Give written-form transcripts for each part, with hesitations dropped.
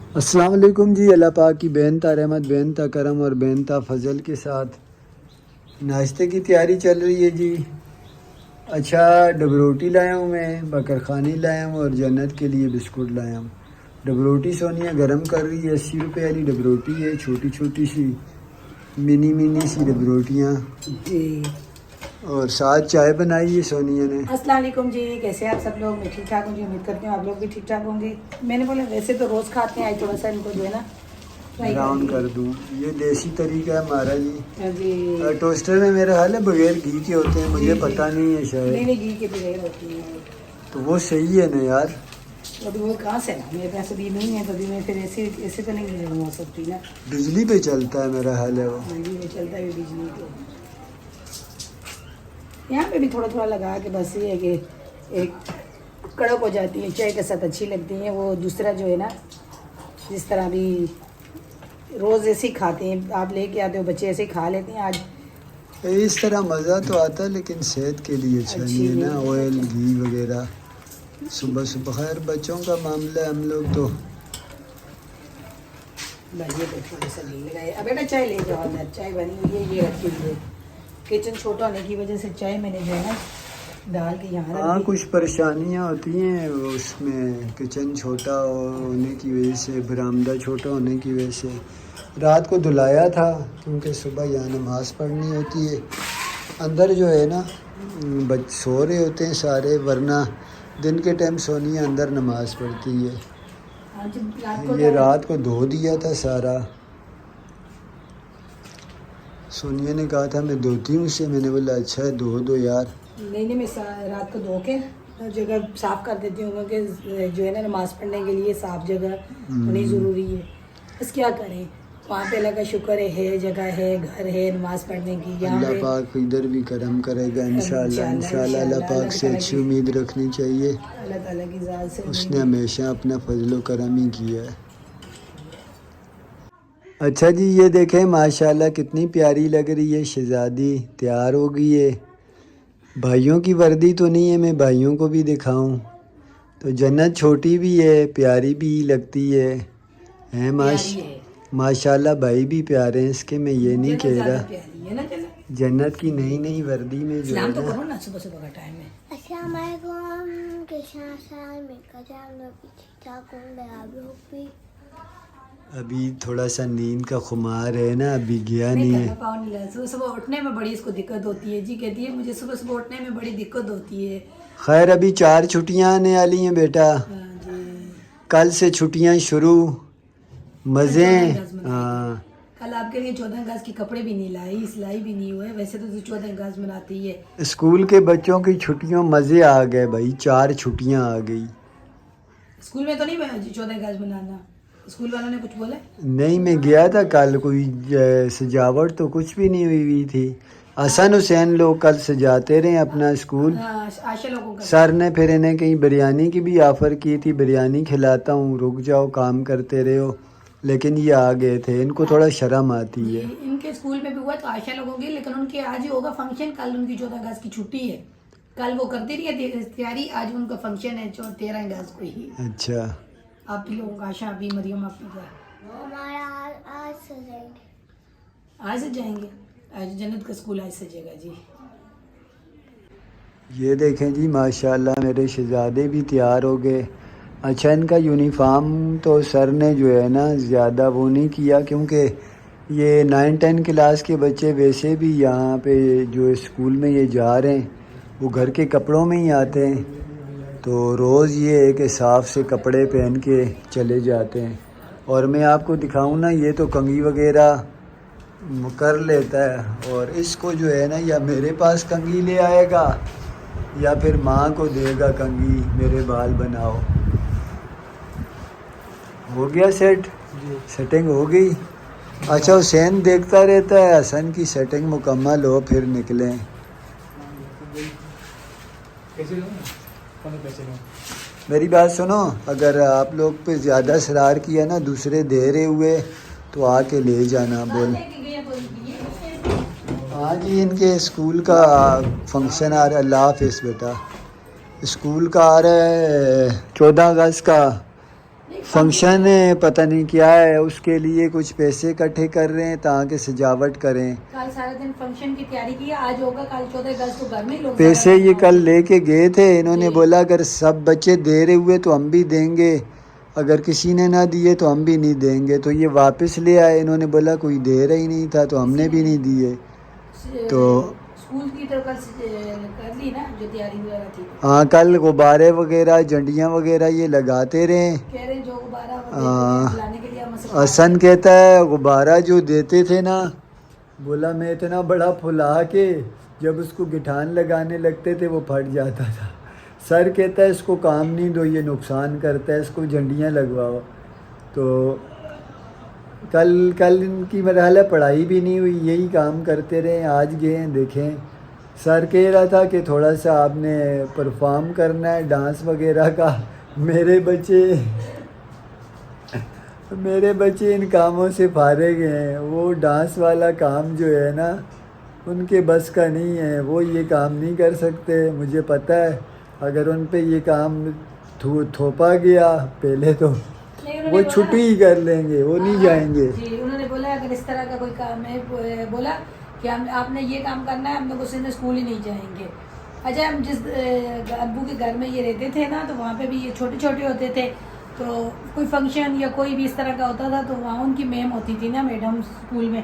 السلام علیکم جی. اللہ پاک کی بہن تا رحمت، بہن تا کرم اور بہن تا فضل کے ساتھ ناشتے کی تیاری چل رہی ہے جی. اچھا ڈبروٹی لایا ہوں میں، بکر خانی لایا ہوں اور جنت کے لیے بسکٹ لایا ہوں. ڈبروٹی سونیا گرم کر رہی ہے. 80 روپے والی ڈبروٹی ہے، چھوٹی چھوٹی سی منی سی ڈبروٹیاں، جی اور ساتھ چائے بنائی ہے سونیا نے. السلام علیکم جی، کیسے ہیں آپ سب لوگ؟ میں ٹھیک ٹھاک ہوں جی، امید کرتی ہوں آپ لوگ بھی ٹھیک ٹھاک ہوں گے. میں نے بولا ویسے تو روز کھاتے ہیں، آج تھوڑا سا ان کو جو ہے نا فرائی براؤن کر کر دوں. یہ دیسی طریقہ ہے ہمارا جی. جی ٹوسٹر میں میرا حال ہے بغیر گھی کے ہوتے ہیں، مجھے جی پتہ نہیں ہے شاید. نہیں گھی کے بغیر ہوتی ہیں تو وہ صحیح ہے نا یار. ابھی وہ کہاں سے نا، میرے پاس ابھی نہیں ہے، تو ابھی میں پھر ایسے تو نہیں ہو سکتی نا. بجلی پہ چلتا ہے میرا حال ہے وہ. بجلی میں چلتا ہے بجلی تو یہاں پہ بھی تھوڑا تھوڑا لگا کے بس یہ ہے کہ ایک کڑک ہو جاتی ہے، چائے کے ساتھ اچھی لگتی ہیں. وہ دوسرا جو ہے نا، جس طرح بھی روز ایسے ہی کھاتے ہیں، آپ لے کے آتے ہو بچے ایسے ہی کھا لیتے ہیں. آج اس طرح مزہ تو آتا ہے لیکن صحت کے لیے اچھا نہیں ہے نا، آئل گھی وغیرہ صبح صبح. خیر بچوں کا معاملہ ہے، ہم لوگ تو بھائی تو تھوڑا سا نہیں لگائے. اب بیٹا چائے لے جاؤ اندر، چائے بنی ہوئی ہے، یہ رکھی ہوئی ہے. کچن چھوٹا ہونے کی وجہ سے چائے میں نے جو ہے نا ڈال کے یہاں رکھ ہاں دی. کچھ پریشانیاں ہوتی ہیں اس میں، کچن چھوٹا ہونے کی وجہ سے، برآمدہ چھوٹا ہونے کی وجہ سے. رات کو دھلایا تھا کیونکہ صبح یہاں نماز پڑھنی ہوتی ہے. اندر جو ہے نا سو رہے ہوتے ہیں سارے، ورنہ دن کے ٹائم سونیا اندر نماز پڑھتی ہے. آج رات کو یہ رات کو دھو دیا تھا سارا. سونیا نے کہا تھا میں دھوتی ہوں اسے، میں نے بولا اچھا ہے دھو دو یار. نہیں میں رات کو دھو کے جگہ صاف کر دیتی ہوں، کیونکہ جو ہے نا نماز پڑھنے کے لیے صاف جگہ ہونی ضروری ہے. بس کیا کریں، وہاں پہ اللہ کا شکر ہے جگہ ہے، گھر ہے نماز پڑھنے کی. یہاں اللہ پہ پاک ادھر بھی کرم کرے گا انشاءاللہ. اللہ پاک سے اچھی امید رکھنی چاہیے. اللہ تعالیٰ کی ذات سے اس نے ہمیشہ اپنا فضل و کرم ہی کیا ہے. اچھا جی یہ دیکھیں ماشاءاللہ کتنی پیاری لگ رہی ہے شہزادی، تیار ہو گئی ہے. بھائیوں کی وردی تو نہیں ہے، میں بھائیوں کو بھی دکھاؤں. تو جنت چھوٹی بھی ہے، پیاری بھی لگتی ہے. پیاری ہے. ماشاءاللہ بھائی بھی پیارے ہیں اس کے، میں یہ نہیں جنت کہہ زیادہ رہا. پیاری ہے نا جنت. جنت کی نئی وردی میں جو ہے سلام تو نا. کرو نا، صبح صبح کا ٹائم ہے. السلام علیکم، کیسے ہیں سارے؟ میں کہا میں بھی ٹھیک ٹھاک ہوں، میں آپ لوگ بھی. ابھی تھوڑا سا نیند کا خمار ہے نا، ابھی گیا نہیں نہیں ہے. کرنا پاؤں نہیں لگا، صبح صبح اٹھنے میں بڑی اس کو دقت ہوتی ہے جی. کہتی ہے مجھے صبح صبح اٹھنے میں بڑی دقت ہوتی ہے. خیر ابھی 4 چھٹیاں آنے والی ہیں بیٹا، ہاں جی. کل سے چھٹیاں شروع. کل مزے 14 اگست منائے گی. ہاں. کل آپ کے لیے 14 اگست کی کپڑے بھی نہیں لائی، سلائی بھی نہیں ہوئے. ویسے تو 14 اگست مناتی ہے. اسکول کے بچوں کی چھٹیوں مزے آ گئے بھائی، 4 چھٹیاں آ گئی. اسکول میں تو نہیں 14 اگست منانا، اسکول والوں نے کچھ بولا؟ نہیں میں گیا تھا کل، کوئی سجاوٹ تو کچھ بھی نہیں ہوئی تھی. حسن حسین لوگ کل سجاتے رہے اپنا اسکول. آشا لوگوں کا سر نے پھر انہیں کہیں بریانی کی بھی آفر کی تھی، بریانی کھلاتا ہوں رک جاؤ کام کرتے رہے ہو، لیکن یہ آ گئے تھے. ان کو تھوڑا شرم آتی ہے. جی ان کے اسکول میں بھی ہوا تو آشا لوگوں کی، لیکن ان کے آج ہی ہوگا فنکشن. کل ان کی 14 اگست کی چھٹی ہے، کل وہ کرتی رہی ہے تیاری. آج ان کا فنکشن ہے 13 اگست کو ہی. اچھا آپ لوگوں کا آشا ابھی مریم آپ کا ہمارا آج سے جائیں گے. آج سے جائیں گے. آج جنت کا اسکول آج سے جائے گا جی. یہ دیکھیں جی ماشاءاللہ میرے شہزادے بھی تیار ہو گئے. اچھا ان کا یونیفارم تو سر نے جو ہے نا زیادہ وہ نہیں کیا، کیونکہ یہ 9-10 کلاس کے بچے ویسے بھی یہاں پہ جو اسکول میں یہ جا رہے ہیں وہ گھر کے کپڑوں میں ہی آتے ہیں، تو روز یہ ہے کہ صاف سے کپڑے پہن کے چلے جاتے ہیں. اور میں آپ کو دکھاؤں نا، یہ تو کنگھی وغیرہ کر لیتا ہے، اور اس کو جو ہے نا یا میرے پاس کنگھی لے آئے گا یا پھر ماں کو دے گا کنگھی، میرے بال بناؤ. ہو گیا سیٹ؟ سیٹنگ ہو گئی. اچھا حسین دیکھتا رہتا ہے، حسن کی سیٹنگ مکمل ہو پھر نکلیں. میری بات سنو، اگر آپ لوگ پہ زیادہ اصرار کیا نا، دوسرے دے رہے ہوئے تو آ کے لے جانا. بول ہاں جی ان کے اسکول کا فنکشن آ رہا ہے. اللہ حافظ بیٹا. اسکول کا آ رہا ہے 14 اگست کا فنکشن ہے پتہ نہیں کیا ہے، اس کے لیے کچھ پیسے اکٹھے کر رہے ہیں تاکہ سجاوٹ کریں. کل سارا دن فنکشن کی تیاری کی ہے، آج ہوگا کل 14 اگست کو گھر میں لوگ پیسے یہ کل لے کے گئے تھے. انہوں نے بولا اگر سب بچے دے رہے ہوئے تو ہم بھی دیں گے، اگر کسی نے نہ دیے تو ہم بھی نہیں دیں گے. تو یہ واپس لے آئے. انہوں نے بولا کوئی دے رہا ہی نہیں تھا تو ہم نے بھی نہیں دیے. تو اسکول کی طرف کر لی نا جو تیاری وغیرہ تھی. ہاں کل غبارے وغیرہ جھنڈیاں وغیرہ یہ لگاتے رہے. کہہ رہے جو غبارہ لانے کے لیے حسن کہتا ہے غبارہ جو دیتے تھے نا، بولا میں اتنا بڑا پھلا کے جب اس کو گٹھان لگانے لگتے تھے وہ پھٹ جاتا تھا. سر کہتا ہے اس کو کام نہیں دو، یہ نقصان کرتا ہے، اس کو جھنڈیاں لگواؤ. تو کل ان کی مرحلہ پڑھائی بھی نہیں ہوئی، یہی کام کرتے رہے. آج گئے ہیں دیکھیں. سر کہہ رہا تھا کہ تھوڑا سا آپ نے پرفارم کرنا ہے ڈانس وغیرہ کا. میرے بچے ان کاموں سے فارغ ہیں. وہ ڈانس والا کام جو ہے نا ان کے بس کا نہیں ہے، وہ یہ کام نہیں کر سکتے. مجھے پتہ ہے اگر ان پہ یہ کام تھوپا گیا پہلے تو وہ چھٹی ہی کر لیں گے، وہ نہیں جائیں گے. جی انہوں نے بولا اگر اس طرح کا کوئی کام ہے، بولا کہ آپ نے یہ کام کرنا ہے، ہم لوگ اس دن اسکول ہی نہیں جائیں گے. اچھا ہم جس ابو کے گھر میں یہ رہتے تھے نا تو وہاں پہ بھی یہ چھوٹے چھوٹے ہوتے تھے، تو کوئی فنکشن یا کوئی بھی اس طرح کا ہوتا تھا تو وہاں ان کی میم ہوتی تھی نا، میڈم اسکول میں،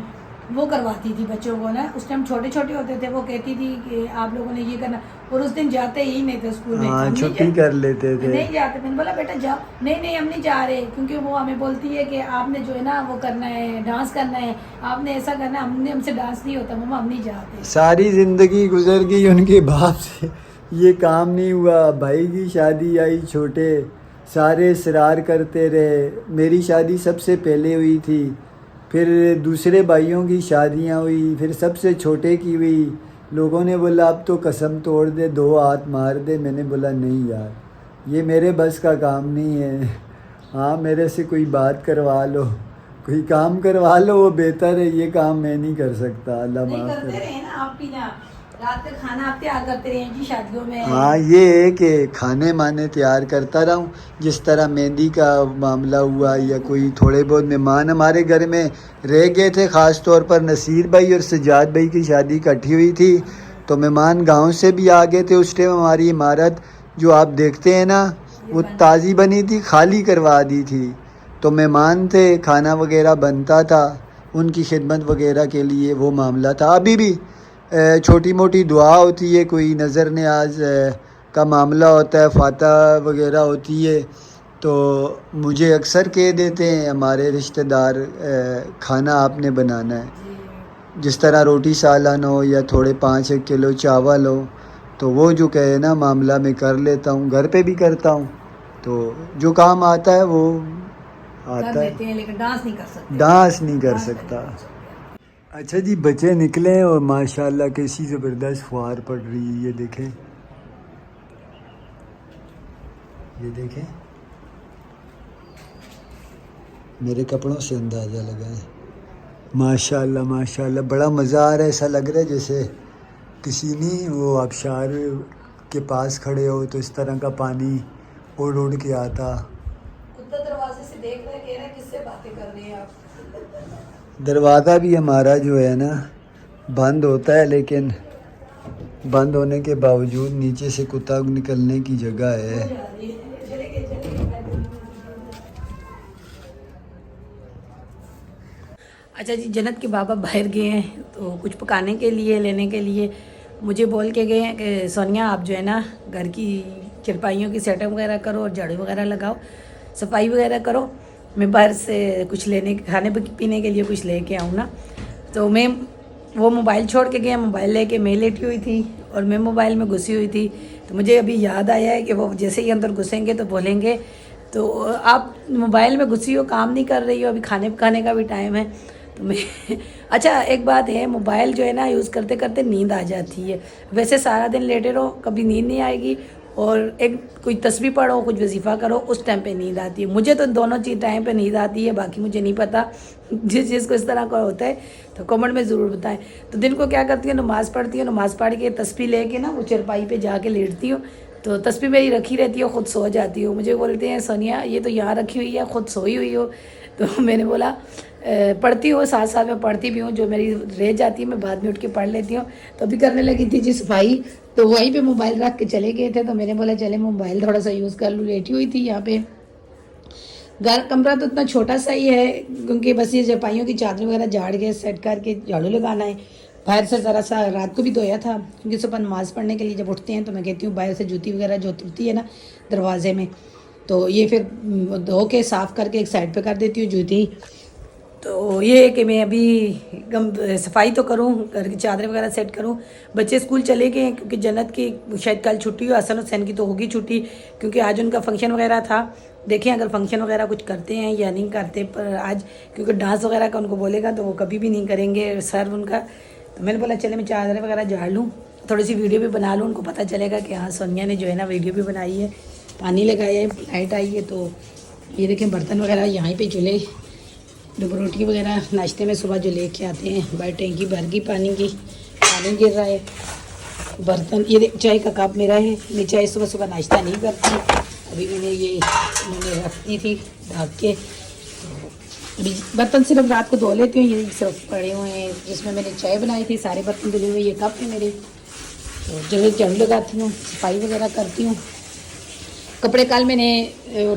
وہ کرواتی تھی بچوں کو نا. اس ٹائم چھوٹے چھوٹے ہوتے تھے، وہ کہتی تھی کہ آپ لوگوں نے یہ کرنا، اور اس دن جاتے ہی نہیں تھے اسکول میں. ہاں چھٹی کر لیتے تھے. نہیں جاتے. میں نے بولا بیٹا جاؤ. نہیں ہم نہیں جا رہے، کیونکہ وہ ہمیں بولتی ہے کہ آپ نے جو ہے نا وہ کرنا ہے، ڈانس کرنا ہے، آپ نے ایسا کرنا ہے. ہم سے ڈانس نہیں ہوتا مما، ہم نہیں جاتے. ساری زندگی گزر گئی ان کے باپ سے، یہ کام نہیں ہوا. بھائی کی شادی آئی چھوٹے، سارے اصرار کرتے رہے. میری شادی سب سے پہلے ہوئی تھی، پھر دوسرے بھائیوں کی شادیاں ہوئی، پھر سب سے چھوٹے کی ہوئی. لوگوں نے بولا اب تو قسم توڑ دے، 2 ہاتھ مار دے. میں نے بولا نہیں یار، یہ میرے بس کا کام نہیں ہے. ہاں میرے سے کوئی بات کروا لو، کوئی کام کروا لو، وہ بہتر ہے. یہ کام میں نہیں کر سکتا. اللہ معاف کرتے کرے. رہے نا آپ بھی نا، رات کا کھانا آپ تیار کرتے رہے جی شادیوں میں. ہاں یہ ہے کہ کھانے مانے تیار کرتا رہا ہوں. جس طرح مہندی کا معاملہ ہوا یا کوئی تھوڑے بہت مہمان ہمارے گھر میں رہ گئے تھے، خاص طور پر نصیر بھائی اور سجاد بھائی کی شادی اکٹھی ہوئی تھی تو مہمان گاؤں سے بھی آ گئے تھے. اس ٹائم ہماری عمارت جو آپ دیکھتے ہیں نا وہ تازی بنی تھی، خالی کروا دی تھی. تو مہمان تھے، کھانا وغیرہ بنتا تھا، ان کی خدمت وغیرہ کے لیے وہ معاملہ تھا. ابھی بھی چھوٹی موٹی دعا ہوتی ہے، کوئی نظر نیاز کا معاملہ ہوتا ہے، فاتحہ وغیرہ ہوتی ہے تو مجھے اکثر کہہ دیتے ہیں ہمارے رشتہ دار کھانا آپ نے بنانا ہے. جس طرح روٹی سالن ہو یا تھوڑے 5-1 کلو چاول ہو تو وہ جو کہے نا معاملہ میں کر لیتا ہوں. گھر پہ بھی کرتا ہوں، تو جو کام آتا ہے وہ آتا ہے. لیکن ڈانس نہیں کر سکتے. ڈانس نہیں کر سکتا. اچھا جی بچے نکلے اور ماشاءاللہ کیسی زبردست فوار پڑ رہی ہے. یہ دیکھیں، یہ دیکھیں، میرے کپڑوں سے اندازہ لگائیں. ماشاءاللہ ماشاءاللہ بڑا مزہ آ رہا ہے. ایسا لگ رہا ہے جیسے کسی نہیں وہ آبشار کے پاس کھڑے ہو تو اس طرح کا پانی اڑ کے آتا. کتا دروازے سے دیکھ رہے، کہہ رہے کس سے باتیں کر رہے ہیں آپ. دروازہ بھی ہمارا جو ہے نا بند ہوتا ہے، لیکن بند ہونے کے باوجود نیچے سے کتا نکلنے کی جگہ ہے. اچھا جی جنت کے بابا باہر گئے ہیں تو کچھ پکانے کے لیے لینے کے لیے مجھے بول کے گئے ہیں کہ سونیا آپ جو ہے نا گھر کی چرپائیوں کی سیٹ اپ وغیرہ کرو اور جھاڑو وغیرہ لگاؤ، صفائی وغیرہ کرو. میں باہر سے کچھ کھانے پینے کے لیے کچھ لے کے آؤں نا. تو میں وہ موبائل چھوڑ کے گیا، موبائل لے کے میں لیٹی ہوئی تھی اور میں موبائل میں گھسی ہوئی تھی. تو مجھے ابھی یاد آیا ہے کہ وہ جیسے ہی اندر گھسیں گے تو بولیں گے تو آپ موبائل میں گھسی ہو، کام نہیں کر رہی ہو، ابھی کھانے پکانے کا بھی ٹائم ہے. تو میں اچھا ایک بات ہے، موبائل جو ہے نا یوز کرتے کرتے نیند آ جاتی ہے. ویسے سارا دن لیٹے رہو کبھی نیند نہیں آئے گی، اور ایک کوئی تسبیح پڑھو، کچھ وظیفہ کرو، اس ٹائم پہ نیند آتی ہے. مجھے تو دونوں چیز ٹائم پہ نیند آتی ہے، باقی مجھے نہیں پتہ. جس چیز کو اس طرح کا ہوتا ہے تو کمنٹ میں ضرور بتائیں. تو دن کو کیا کرتی ہوں، نماز پڑھتی ہوں، نماز پڑھ کے تسبیح لے کے نا وہ چرپائی پہ جا کے لیٹتی ہوں تو تسبیح میری رکھی رہتی ہے, خود سو جاتی ہوں. مجھے بولتے ہیں سونیا یہ تو یہاں رکھی ہوئی ہے, خود سوئی ہوئی ہو. تو میں نے بولا پڑھتی ہوں, ساتھ ساتھ میں پڑھتی بھی ہوں, جو میری رہ جاتی ہے میں بعد میں اٹھ کے پڑھ لیتی ہوں. تو ابھی کرنے لگی تھی جی صفائی, تو وہیں پہ موبائل رکھ کے چلے گئے تھے. تو میں نے بولا چلے موبائل تھوڑا سا یوز کر لوں. لیٹی ہوئی تھی یہاں پہ. کمرہ تو اتنا چھوٹا سا ہی ہے, کیونکہ بس یہ چارپائیوں کی چادر وغیرہ جھاڑ کے سیٹ کر کے جھاڑو لگانا ہے. باہر سے ذرا سا رات کو بھی دھویا تھا, کیونکہ صبح نماز پڑھنے کے لیے جب اٹھتے ہیں تو میں کہتی ہوں باہر سے جوتی وغیرہ جو اترتی ہے نا دروازے میں, تو یہ پھر دھو کے صاف کر کے ایک سائڈ پہ کر دیتی ہوں جوتی. تو یہ ہے کہ میں ابھی صفائی تو کروں, گھر کی چادریں وغیرہ سیٹ کروں. بچے اسکول چلے گئے ہیں, کیونکہ جنت کی شاید کل چھٹی ہو, حسن حسین کی تو ہوگی چھٹی, کیونکہ آج ان کا فنکشن وغیرہ تھا. دیکھیں اگر فنکشن وغیرہ کچھ کرتے ہیں یا نہیں کرتے, پر آج کیونکہ ڈانس وغیرہ کا ان کو بولے گا تو وہ کبھی بھی نہیں کریں گے سر ان کا. تو میں نے بولا چلے میں چادریں وغیرہ جھاڑ لوں, تھوڑی سی ویڈیو بھی بنا لوں, ان کو پتہ چلے گا کہ ہاں سونیا نے جو ہے نا ویڈیو بھی بنائی ہے. پانی لگایا ہے, لائٹ آئی ہے. تو یہ دیکھیں برتن وغیرہ یہیں پہ چولہے, روٹی وغیرہ ناشتے میں صبح جو لے کے آتے ہیں, باہر ٹینکی بھر گئی پانی کی, پانی گر رہا ہے. برتن یہ چائے کا کپ میرا ہے, میں چائے صبح صبح ناشتہ نہیں کرتی. ابھی میں نے رکھ دی تھی ڈھک کے. ابھی برتن صرف رات کو دھو لیتی ہوں, یہ صرف پڑے ہوئے ہیں جس میں نے چائے بنائی تھی, سارے برتن دھلے ہوئے. یہ کپ ہے میرے, تو جگہ جھاڑو لگاتی ہوں, صفائی وغیرہ کرتی ہوں. کپڑے کل میں نے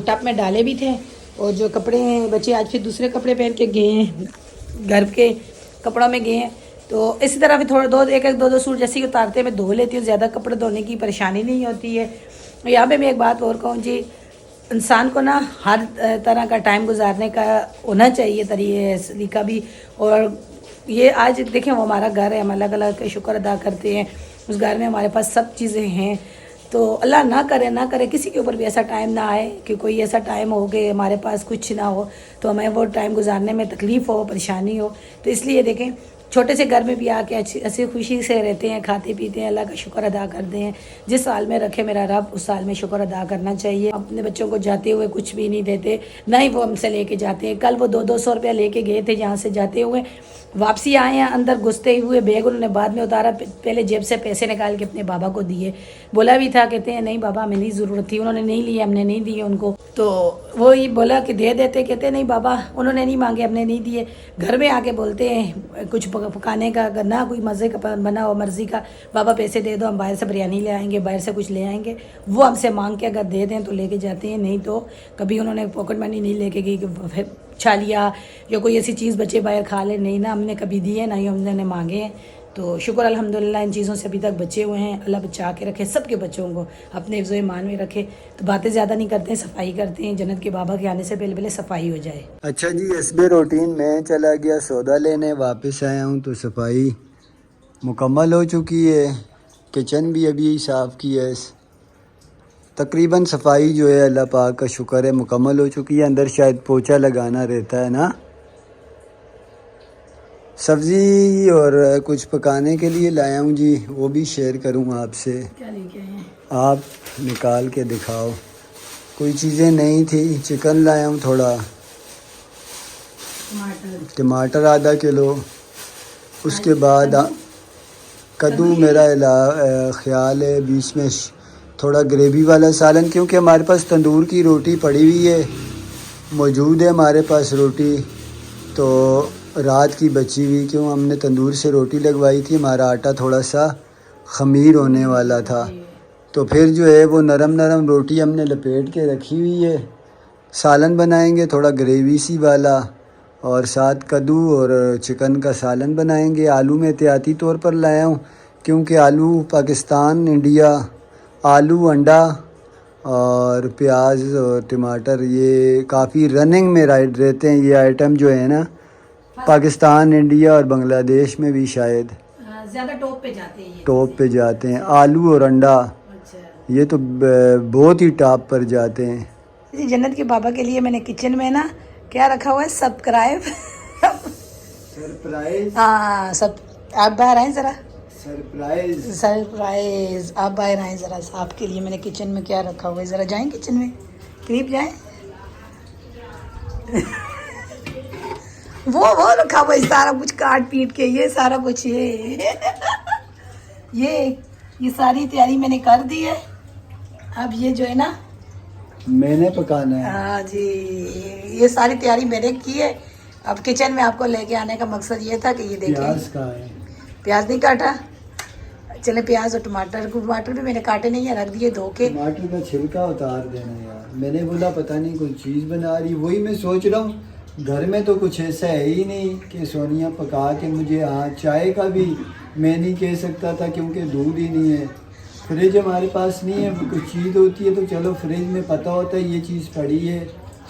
ٹب میں ڈالے بھی تھے, اور جو کپڑے ہیں بچے آج پھر دوسرے کپڑے پہن کے گئے ہیں, گھر کے کپڑوں میں گئے ہیں. تو اسی طرح بھی تھوڑے ایک دو سوٹ جیسے ہی اتارتے میں دھو لیتی ہوں, زیادہ کپڑے دھونے کی پریشانی نہیں ہوتی ہے. یہاں پہ میں ایک بات اور کہوں جی, انسان کو نا ہر طرح کا ٹائم گزارنے کا ہونا چاہیے طریقہ بھی. اور یہ آج دیکھیں وہ ہمارا گھر ہے, ہم الگ الگ شکر ادا کرتے ہیں, اس گھر میں ہمارے پاس سب چیزیں ہیں. تو اللہ نہ کرے کسی کے اوپر بھی ایسا ٹائم نہ آئے کہ کوئی ایسا ٹائم ہو کہ ہمارے پاس کچھ نہ ہو, تو ہمیں وہ ٹائم گزارنے میں تکلیف ہو, پریشانی ہو. تو اس لیے دیکھیں چھوٹے سے گھر میں بھی آ کے اچھی خوشی سے رہتے ہیں, کھاتے پیتے ہیں, اللہ کا شکر ادا کرتے ہیں. جس سال میں رکھے میرا رب اس سال میں شکر ادا کرنا چاہیے. اپنے بچوں کو جاتے ہوئے کچھ بھی نہیں دیتے, نہ ہی وہ ہم سے لے کے جاتے ہیں. کل وہ 200 روپیہ لے کے گئے تھے جہاں سے جاتے ہوئے, واپسی آئے ہیں, اندر گھستے ہوئے بیگ انہوں نے بعد میں اتارا, پہلے جیب سے پیسے نکال کے اپنے بابا کو دیے. بولا بھی تھا, کہتے ہیں نہیں بابا ہمیں نہیں ضرورت تھی, انہوں نے نہیں لیے, ہم نے نہیں دیے ان کو. تو وہی بولا کہ دے دیتے, کہتے نہیں بابا انہوں نے نہیں مانگے, ہم نے نہیں دیے. گھر میں آ کے بولتے ہیں کچھ پکانے کا, اگر نہ کوئی مزے کا بنا ہو مرضی کا, بابا پیسے دے دو, ہم باہر سے بریانی لے آئیں گے, باہر سے کچھ لے آئیں گے. وہ ہم سے مانگ کے اگر دے دیں تو لے کے جاتے ہیں, نہیں تو کبھی انہوں نے پاکٹ منی نہیں لے کے گئی کہ چھالیا یا کوئی ایسی چیز بچے باہر کھا لے, نہیں نا ہم نے کبھی دی ہے, نہ ہی ہم نے مانگے ہیں. تو شکر الحمدللہ ان چیزوں سے ابھی تک بچے ہوئے ہیں. اللہ بچا کے رکھے, سب کے بچوں کو اپنے حفظ و ایمان میں رکھے. تو باتیں زیادہ نہیں کرتے ہیں, صفائی کرتے ہیں. جنت کے بابا کے آنے سے پہلے صفائی ہو جائے. اچھا جی, حسب روٹین میں چلا گیا سودا لینے, واپس آیا ہوں تو صفائی مکمل ہو چکی ہے. کچن بھی ابھی صاف کی ہے, تقریباً صفائی جو ہے اللہ پاک کا شکر ہے مکمل ہو چکی ہے. اندر شاید پوچھا لگانا رہتا ہے نا. سبزی اور کچھ پکانے کے لیے لایا ہوں جی, وہ بھی شیئر کروں آپ سے. کیا لے کے آئے ہیں؟ آپ نکال کے دکھاؤ. کوئی چیزیں نہیں تھی, چکن لایا ہوں تھوڑا, ٹماٹر آدھا کلو, اس کے بعد کدو میرا خیال ہے بیچ میں تھوڑا گریوی والا سالن, کیونکہ ہمارے پاس تندور کی روٹی پڑی ہوئی ہے, موجود ہے ہمارے پاس روٹی, تو رات کی بچی ہوئی, کیوں ہم نے تندور سے روٹی لگوائی تھی, ہمارا آٹا تھوڑا سا خمیر ہونے والا تھا. تو پھر جو ہے وہ نرم روٹی ہم نے لپیٹ کے رکھی ہوئی ہے. سالن بنائیں گے تھوڑا گریوی سی والا, اور ساتھ کدو اور چکن کا سالن بنائیں گے. آلو میں احتیاطی طور پر لایا ہوں, کیونکہ آلو پاکستان انڈیا, آلو انڈا اور پیاز اور ٹماٹر یہ کافی رننگ میں رہتے ہیں. یہ آئٹم جو ہے نا پاکستان انڈیا اور بنگلہ دیش میں بھی شاید زیادہ ٹاپ پہ جاتے ہیں, ٹاپ پہ جاتے ہیں. آلو اور انڈا یہ تو بہت ہی ٹاپ پر جاتے ہیں. جی جنت کے بابا کے لیے میں نے کچن میں نا کیا رکھا ہوا ہے, سبسکرائب سرپرائز. ہاں سب, آپ باہر آئیں ذرا, سرپرائز آپ باہر آئیں ذرا. آپ کے لیے میں نے کچن میں کیا رکھا ہوا ہے, ذرا جائیں کچن میں, قریب جائیں. وہ رکھا ہوا ہے سارا کچھ کاٹ پیٹ کے, یہ سارا کچھ یہ ساری تیاری میں نے کر دی ہے. اب یہ جو ہے نا میں نے پکانا ہے. ہاں جی یہ ساری تیاری میں نے کی ہے. اب کچن میں آپ کو لے کے آنے کا مقصد یہ تھا کہ یہ دیکھیں پیاز کہاں ہے؟ پیاز نہیں کاٹا. چلے پیاز اور ٹماٹر بھی میں نے کاٹے نہیں ہیں, رکھ دیے دھو کے. ٹماٹر کا چھلکا اتار دینا یار. میں نے بولا پتہ نہیں کوئی چیز بنا رہی, وہی میں سوچ رہا ہوں گھر میں تو کچھ ایسا ہے ہی نہیں کہ سونیا پکا کے مجھے. ہاں چائے کا بھی میں نہیں کہہ سکتا تھا کیونکہ دودھ ہی نہیں ہے. فریج ہمارے پاس نہیں ہے. کچھ چیز ہوتی ہے تو چلو فریج میں پتہ ہوتا ہے یہ چیز پڑی ہے,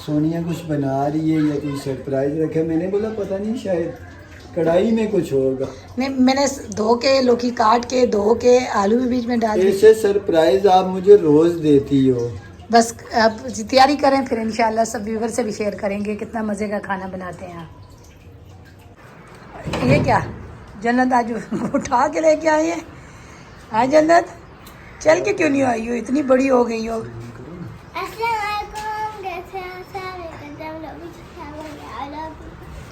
سونیا کچھ بنا رہی ہے یا کوئی سرپرائز رکھے. میں نے بولا پتہ نہیں شاید کڑھائی میں کچھ ہوگا. نہیں میں نے دھو کے لوکی کاٹ کے دھو کے آلو بھی بیچ میں ڈال دی. ایسے سرپرائز آپ مجھے روز دیتی ہو. بس اب تیاری کریں پھر انشاءاللہ سب ویور سے بھی شیئر کریں گے کتنا مزے کا کھانا بناتے ہیں آپ. یہ کیا جنت آج اٹھا کے لے کے آئی ہے. ہاں جنت چل کے کیوں نہیں آئی ہو, اتنی بڑی ہو گئی ہو. السلام علیکم, کیسے ہیں آپ سب؟ ہم لوگ بھی ٹھیک ہیں.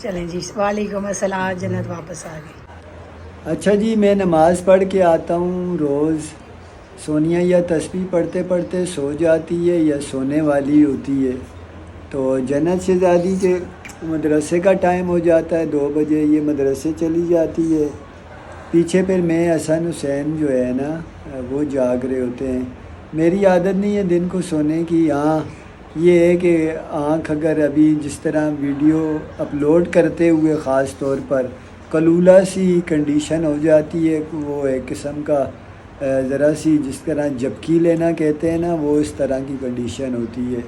چلیں جی وعلیکم السلام. جنت واپس آ گئی. اچھا جی میں نماز پڑھ کے آتا ہوں روز. سونیا یا تسبیح پڑھتے پڑھتے سو جاتی ہے یا سونے والی ہوتی ہے. تو جنت شہزادی کے مدرسے کا ٹائم ہو جاتا ہے 2 بجے, یہ مدرسے چلی جاتی ہے. پیچھے پھر میں حسن حسین جو ہے نا وہ جاگ رہے ہوتے ہیں. میری عادت نہیں ہے دن کو سونے کی. ہاں یہ ہے کہ آنکھ اگر ابھی جس طرح ویڈیو اپلوڈ کرتے ہوئے خاص طور پر کلولہ سی کنڈیشن ہو جاتی ہے, وہ ایک قسم کا ذرا سی جس طرح جھپکی لینا کہتے ہیں نا, وہ اس طرح کی کنڈیشن ہوتی ہے.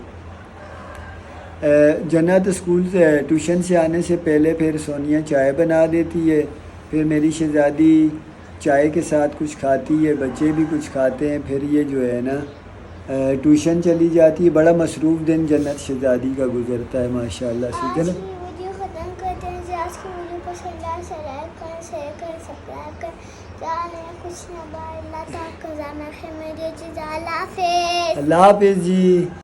جنت اسکول سے ٹیوشن سے آنے سے پہلے پھر سونیا چائے بنا دیتی ہے. پھر میری شہزادی چائے کے ساتھ کچھ کھاتی ہے, بچے بھی کچھ کھاتے ہیں. پھر یہ جو ہے نا ٹیوشن چلی جاتی ہے. بڑا مصروف دن جنت شہزادی کا گزرتا ہے ماشاءاللہ سے. آج چلو کی ویڈیو ختم کرتے ہیں. آج کی ویڈیو پسند آئے تو لائک کریں, شیئر کریں, سبسکرائب کریں. جانے کچھ نہ بھائی اللہ تعالیٰ کا جانا ہے میری چیز. اللہ حافظ. اللہ حافظ جی.